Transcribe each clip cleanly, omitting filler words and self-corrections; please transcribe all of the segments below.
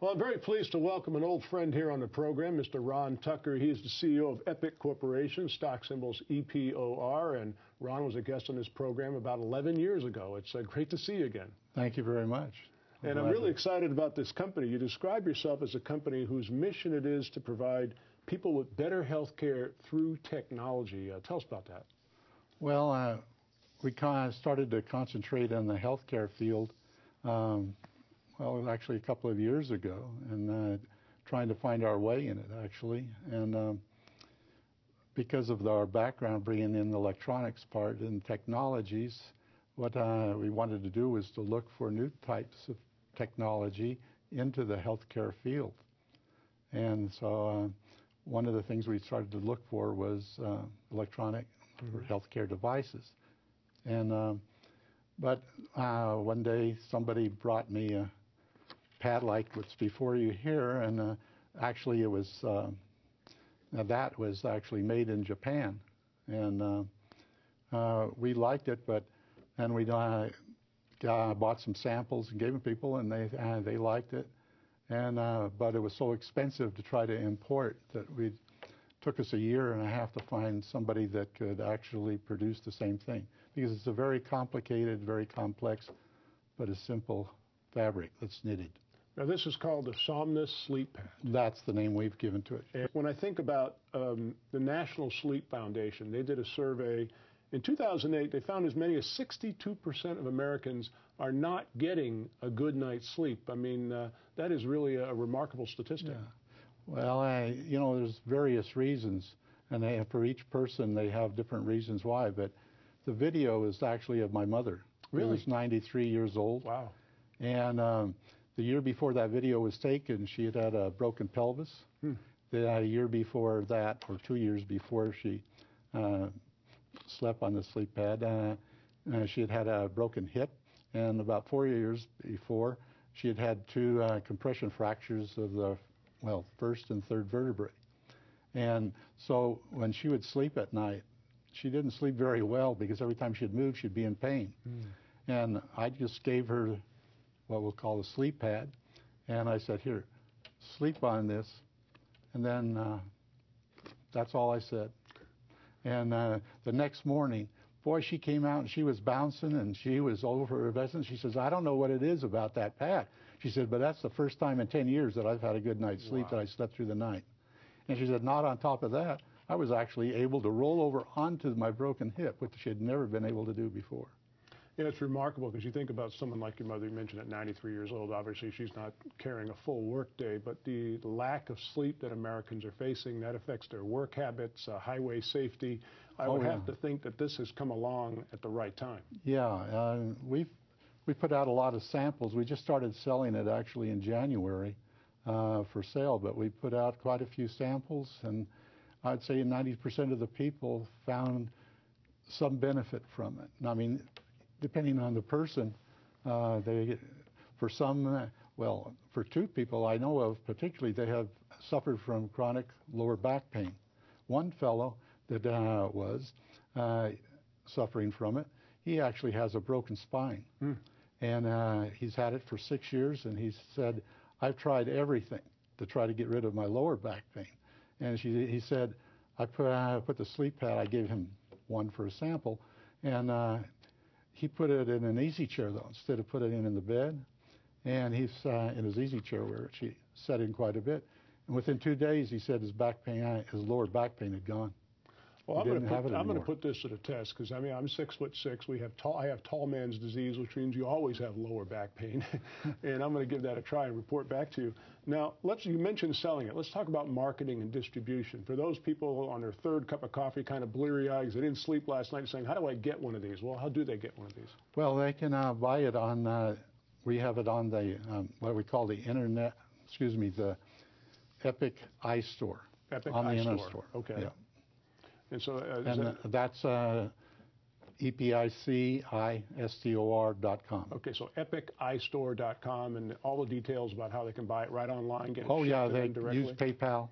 Well, I'm very pleased to welcome an old friend here on the program, Mr. Ron Tucker. He is the CEO of Epic Corporation, stock symbols EPOR, and Ron was a guest on this program about 11 years ago. It's great to see you again. Thank you very much. And I'm really excited about this company. You describe yourself as a company whose mission it is to provide people with better health care through technology. Tell us about that. Well, we kind of started to concentrate on the healthcare field, well, actually a couple of years ago, and trying to find our way in it, actually. And because of our background bringing in the electronics part and technologies, what we wanted to do was to look for new types of technology into the healthcare field. And so one of the things we started to look for was electronic or healthcare devices. And but one day somebody brought me a pad like what's before you here, and actually it was that was actually made in Japan, and we liked it, but and we bought some samples and gave them to people, and they liked it, and but it was so expensive to try to import that we took us a year and a half to find somebody that could actually produce the same thing, because it's a very complicated, very complex, but a simple fabric that's knitted. Now, this is called the SOMNUS Sleep Pad. That's the name we've given to it. And when I think about the National Sleep Foundation, they did a survey. In 2008, they found as many as 62% of Americans are not getting a good night's sleep. I mean, that is really a remarkable statistic. Yeah. Well, you know, there's various reasons, and for each person they have different reasons why, but the video is actually of my mother. Really? Who was 93 years old. Wow. And the year before that video was taken, she had had a broken pelvis. The year before that, or 2 years before she slept on the sleep pad, she had had a broken hip, and about 4 years before, she had had two compression fractures of the, well, first and third vertebrae. And so when she would sleep at night, she didn't sleep very well, because every time she'd move, she'd be in pain. And I just gave her what we'll call a sleep pad, and I said, here, sleep on this, and then that's all I said. And the next morning, boy, she came out and she was bouncing and she was over her best, and she says, I don't know what it is about that pad. She said, but that's the first time in 10 years that I've had a good night's sleep, that I slept through the night. And she said, not on top of that, I was actually able to roll over onto my broken hip, which she had never been able to do before. Yeah, it's remarkable, because you think about someone like your mother. You mentioned at 93 years old, obviously she's not carrying a full work day, but the lack of sleep that Americans are facing, that affects their work habits, highway safety. I would have to think that this has come along at the right time. Yeah, we put out a lot of samples. We just started selling it actually in January for sale, but we put out quite a few samples, and I'd say 90% of the people found some benefit from it. I mean, depending on the person, for some, well, for two people I know of particularly, they have suffered from chronic lower back pain. One fellow that was suffering from it, he actually has a broken spine. And he's had it for 6 years, and he said, I've tried everything to try to get rid of my lower back pain. And he said, I put the sleep pad, I gave him one for a sample, and he put it in an easy chair, though, instead of putting it in the bed. And he's in his easy chair, where she sat in quite a bit. And within 2 days, he said his back pain, his lower back pain had gone. Well, I'm going to put this to the test, because I mean, I'm 6'6". I have tall man's disease, which means you always have lower back pain, and I'm going to give that a try and report back to you. Now, you mentioned selling it. Let's talk about marketing and distribution. For those people on their third cup of coffee, kind of bleary eyes, they didn't sleep last night, saying, how do I get one of these? Well, how do they get one of these? Well, they can buy it on. We have it on the what we call the internet. Excuse me, the Epic iStore. Epic on the iStore. internet store. Okay. Yeah. And so that's EPICISTOR.com. Okay, so EpicIStore.com, and all the details about how they can buy it right online, get it shipped to they them directly? use PayPal.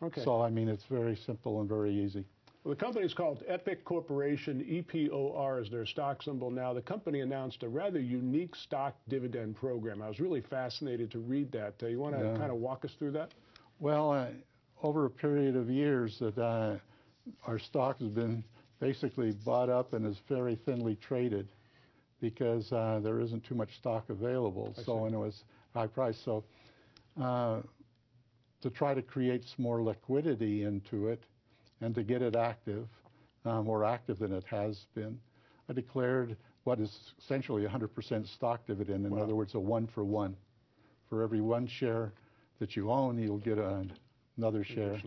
Okay. So, I mean, it's very simple and very easy. Well, the company is called EPIC Corporation. EPOR is their stock symbol now. The company announced a rather unique stock dividend program. I was really fascinated to read that. You want to kind of walk us through that? Well, over a period of years that our stock has been basically bought up and is very thinly traded because there isn't too much stock available. And it was high price. So to try to create some more liquidity into it and to get it active, more active than it has been, I declared what is essentially a 100% stock dividend. In other words, a 1-for-1. For every one share that you own, you'll get another share.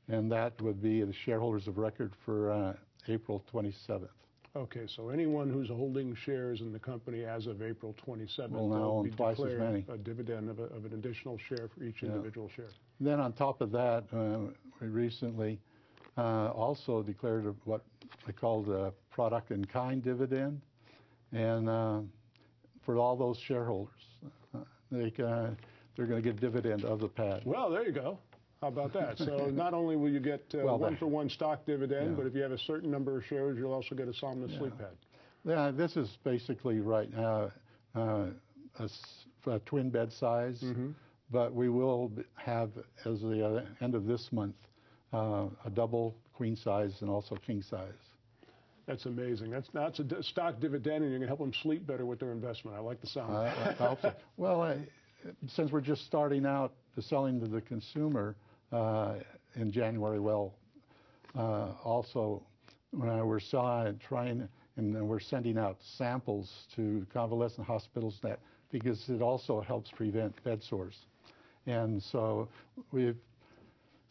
And that would be the shareholders of record for April 27th. Okay, so anyone who's holding shares in the company as of April 27th will now own twice as many. A dividend of an additional share for each individual share. Then on top of that, we recently also declared what I called a product in kind dividend, and for all those shareholders, they're going to get a dividend of the pad. Well, there you go. How about that? So not only will you get one-for-one stock dividend, but if you have a certain number of shares, you'll also get a SOMNUS Sleep pad. Yeah, this is basically right now a twin bed size, but we will have, as the end of this month, a double queen size and also king size. That's amazing. That's a stock dividend, and you're going to help them sleep better with their investment. I like the sound. I hope so. Well, since we're just starting out selling to the consumer in January, also we're we're sending out samples to convalescent hospitals because it also helps prevent bed sores. And so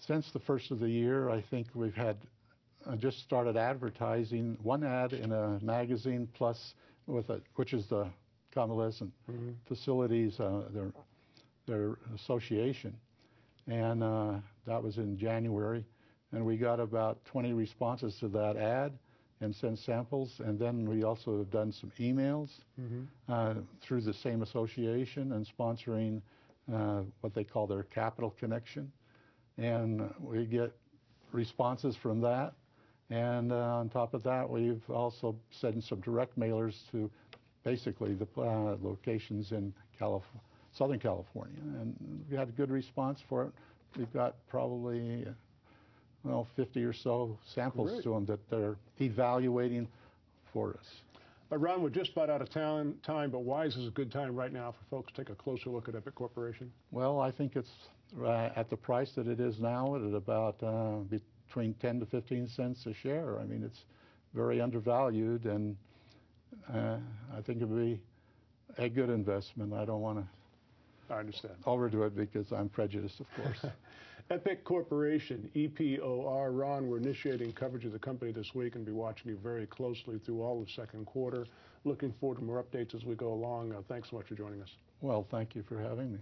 since the first of the year, I think we've had just started advertising one ad in a magazine plus which is the convalescent facilities, their association. And that was in January. And we got about 20 responses to that ad and sent samples. And then we also have done some emails through the same association and sponsoring what they call their Capital Connection. And we get responses from that. And on top of that, we've also sent some direct mailers to basically the locations in Southern California, and we had a good response for it. We've got probably 50 or so samples to them that they're evaluating for us. Ron, we're just about out of time, but why is this a good time right now for folks to take a closer look at EPIC Corporation? Well, I think it's at the price that it is now, at about between 10 to 15 cents a share. I mean, it's very undervalued, and I think it would be a good investment. I don't want to overdo it because I'm prejudiced, of course. EPIC Corporation, EPOR. Ron, we're initiating coverage of the company this week and be watching you very closely through all of second quarter. Looking forward to more updates as we go along. Thanks so much for joining us. Well, thank you for having me.